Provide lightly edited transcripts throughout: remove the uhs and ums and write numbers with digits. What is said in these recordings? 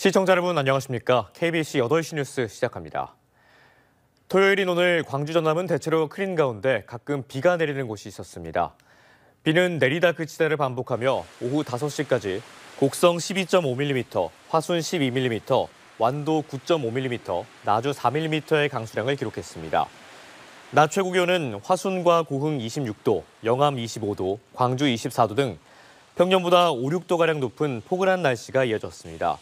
시청자 여러분 안녕하십니까? KBC 8시 뉴스 시작합니다. 토요일인 오늘 광주 전남은 대체로 흐린 가운데 가끔 비가 내리는 곳이 있었습니다. 비는 내리다 그치다를 반복하며 오후 5시까지 곡성 12.5mm, 화순 12mm, 완도 9.5mm, 나주 4mm의 강수량을 기록했습니다. 낮 최고 기온은 화순과 고흥 26도, 영암 25도, 광주 24도 등 평년보다 5, 6도가량 높은 포근한 날씨가 이어졌습니다.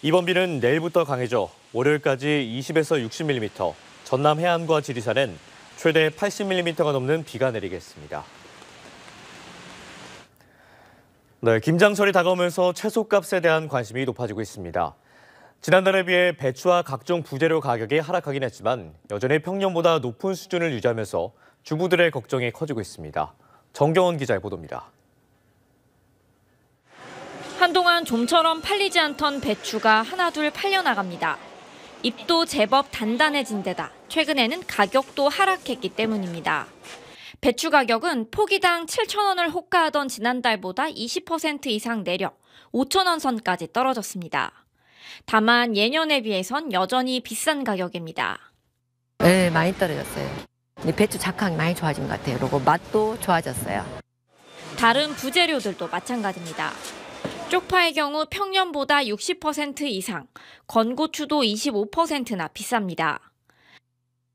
이번 비는 내일부터 강해져 월요일까지 20에서 60mm, 전남 해안과 지리산엔 최대 80mm가 넘는 비가 내리겠습니다. 네, 김장철이 다가오면서 채소값에 대한 관심이 높아지고 있습니다. 지난달에 비해 배추와 각종 부재료 가격이 하락하긴 했지만 여전히 평년보다 높은 수준을 유지하면서 주부들의 걱정이 커지고 있습니다. 정경원 기자의 보도입니다. 한동안 좀처럼 팔리지 않던 배추가 하나둘 팔려나갑니다. 잎도 제법 단단해진 데다 최근에는 가격도 하락했기 때문입니다. 배추 가격은 포기당 7,000원을 호가하던 지난달보다 20% 이상 내려 5,000원 선까지 떨어졌습니다. 다만 예년에 비해선 여전히 비싼 가격입니다. 네, 많이 떨어졌어요. 배추 작황이 많이 좋아진 것 같아요. 그리고 맛도 좋아졌어요. 다른 부재료들도 마찬가지입니다. 쪽파의 경우 평년보다 60% 이상, 건고추도 25%나 비쌉니다.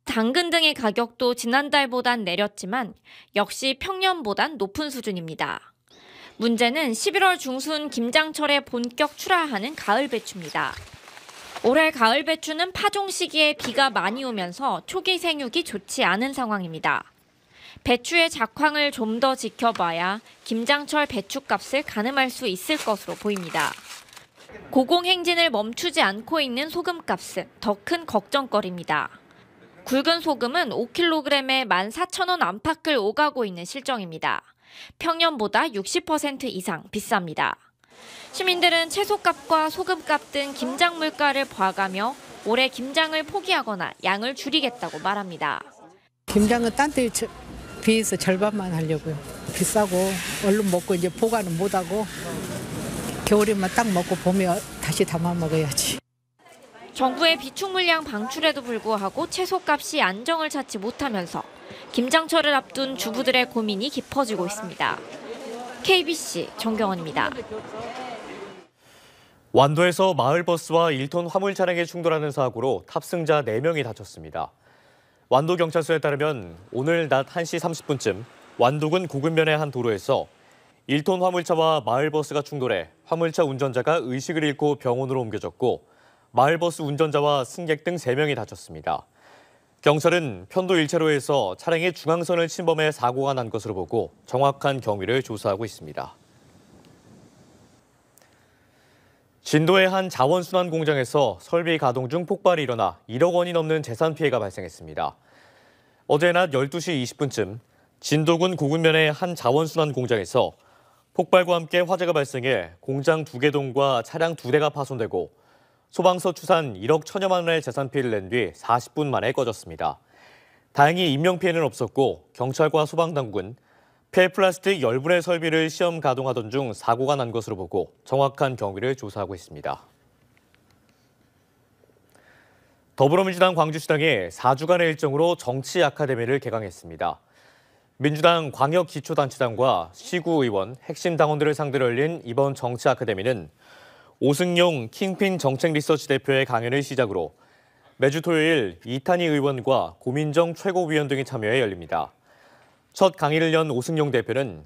당근 등의 가격도 지난달보단 내렸지만 역시 평년보단 높은 수준입니다. 문제는 11월 중순 김장철에 본격 출하하는 가을 배추입니다. 올해 가을 배추는 파종 시기에 비가 많이 오면서 초기 생육이 좋지 않은 상황입니다. 배추의 작황을 좀 더 지켜봐야 김장철 배추값을 가늠할 수 있을 것으로 보입니다. 고공행진을 멈추지 않고 있는 소금값은 더 큰 걱정거리입니다. 굵은 소금은 5kg에 14,000원 안팎을 오가고 있는 실정입니다. 평년보다 60% 이상 비쌉니다. 시민들은 채소값과 소금값 등 김장 물가를 봐가며 올해 김장을 포기하거나 양을 줄이겠다고 말합니다. 김장은 딴 때에 비해서 절반만 하려고요. 비싸고 얼른 먹고 이제 보관은 못하고 겨울에만 딱 먹고 봄에 다시 담아 먹어야지. 정부의 비축 물량 방출에도 불구하고 채소값이 안정을 찾지 못하면서 김장철을 앞둔 주부들의 고민이 깊어지고 있습니다. KBC 정경원입니다. 완도에서 마을버스와 1톤 화물 차량이 충돌하는 사고로 탑승자 4명이 다쳤습니다. 완도경찰서에 따르면 오늘 낮 1시 30분쯤 완도군 고근면의 한 도로에서 1톤 화물차와 마을버스가 충돌해 화물차 운전자가 의식을 잃고 병원으로 옮겨졌고 마을버스 운전자와 승객 등 3명이 다쳤습니다. 경찰은 편도 1차로에서 차량이 중앙선을 침범해 사고가 난 것으로 보고 정확한 경위를 조사하고 있습니다. 진도의 한 자원순환 공장에서 설비 가동 중 폭발이 일어나 1억 원이 넘는 재산 피해가 발생했습니다. 어제 낮 12시 20분쯤 진도군 고근면의 한 자원순환 공장에서 폭발과 함께 화재가 발생해 공장 2개 동과 차량 2대가 파손되고 소방서 추산 1억 1천여만 원의 재산 피해를 낸 뒤 40분 만에 꺼졌습니다. 다행히 인명피해는 없었고 경찰과 소방당국은 폐 플라스틱 열분의 설비를 시험 가동하던 중 사고가 난 것으로 보고 정확한 경위를 조사하고 있습니다. 더불어민주당 광주시당이 4주간의 일정으로 정치 아카데미를 개강했습니다. 민주당 광역기초단체장과 시구의원, 핵심 당원들을 상대로 열린 이번 정치 아카데미는 오승용 킹핀 정책리서치 대표의 강연을 시작으로 매주 토요일 이탄희 의원과 고민정 최고위원 등이 참여해 열립니다. 첫 강의를 연 오승용 대표는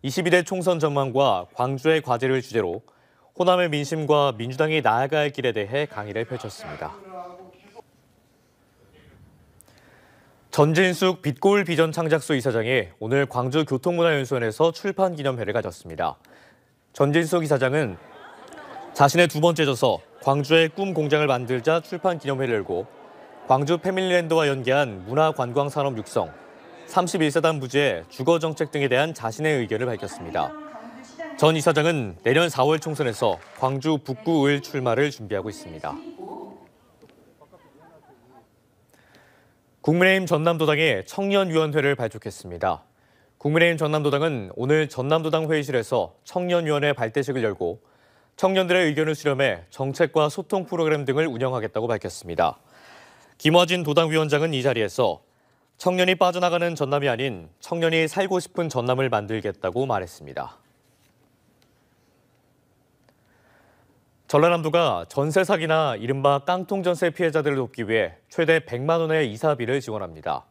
22대 총선 전망과 광주의 과제를 주제로 호남의 민심과 민주당이 나아가야 할 길에 대해 강의를 펼쳤습니다. 전진숙 빛골 비전 창작소 이사장이 오늘 광주교통문화연수원에서 출판 기념회를 가졌습니다. 전진숙 이사장은 자신의 두 번째 저서 광주의 꿈 공장을 만들자 출판 기념회를 열고 광주 패밀리랜드와 연계한 문화관광산업 육성, 31사단 부지의 주거정책 등에 대한 자신의 의견을 밝혔습니다. 전 이사장은 내년 4월 총선에서 광주 북구을 출마를 준비하고 있습니다. 국민의힘 전남도당이 청년위원회를 발족했습니다. 국민의힘 전남도당은 오늘 전남도당 회의실에서 청년위원회 발대식을 열고 청년들의 의견을 수렴해 정책과 소통 프로그램 등을 운영하겠다고 밝혔습니다. 김화진 도당위원장은 이 자리에서 청년이 빠져나가는 전남이 아닌 청년이 살고 싶은 전남을 만들겠다고 말했습니다. 전라남도가 전세 사기나 이른바 깡통 전세 피해자들을 돕기 위해 최대 100만 원의 이사비를 지원합니다.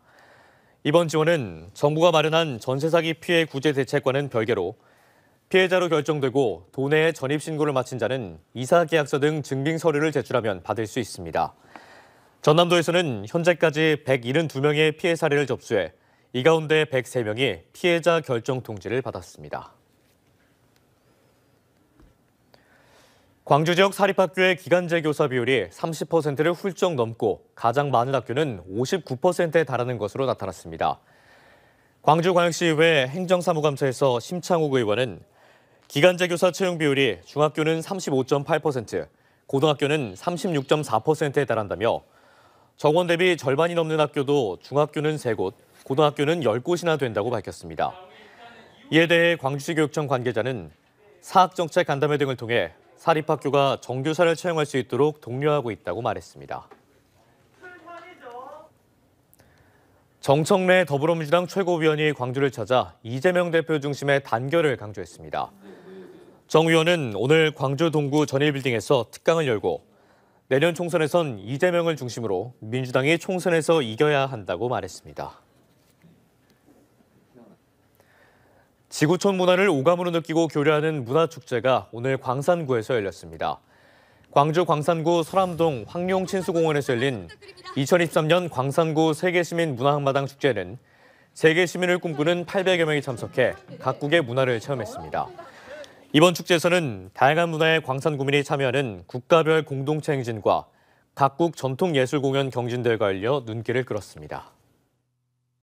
이번 지원은 정부가 마련한 전세 사기 피해 구제 대책과는 별개로 피해자로 결정되고 도내에 전입 신고를 마친 자는 이사 계약서 등 증빙 서류를 제출하면 받을 수 있습니다. 전남도에서는 현재까지 172명의 피해 사례를 접수해 이 가운데 103명이 피해자 결정 통지를 받았습니다. 광주 지역 사립학교의 기간제 교사 비율이 30%를 훌쩍 넘고 가장 많은 학교는 59%에 달하는 것으로 나타났습니다. 광주광역시의회 행정사무감사에서 심창욱 의원은 기간제 교사 채용 비율이 중학교는 35.8%, 고등학교는 36.4%에 달한다며 정원 대비 절반이 넘는 학교도 중학교는 3곳, 고등학교는 10곳이나 된다고 밝혔습니다. 이에 대해 광주시 교육청 관계자는 사학정책 간담회 등을 통해 사립학교가 정교사를 채용할 수 있도록 독려하고 있다고 말했습니다. 정청래 더불어민주당 최고위원이 광주를 찾아 이재명 대표 중심의 단결을 강조했습니다. 정 의원은 오늘 광주 동구 전일빌딩에서 특강을 열고 내년 총선에선 이재명을 중심으로 민주당이 총선에서 이겨야 한다고 말했습니다. 지구촌 문화를 오감으로 느끼고 교류하는 문화축제가 오늘 광산구에서 열렸습니다. 광주 광산구 설암동 황룡친수공원에서 열린 2023년 광산구 세계시민 문화한마당 축제는 세계 시민을 꿈꾸는 800여 명이 참석해 각국의 문화를 체험했습니다. 이번 축제에서는 다양한 문화의 광산구민이 참여하는 국가별 공동체 행진과 각국 전통예술 공연 경진대회가 열려 눈길을 끌었습니다.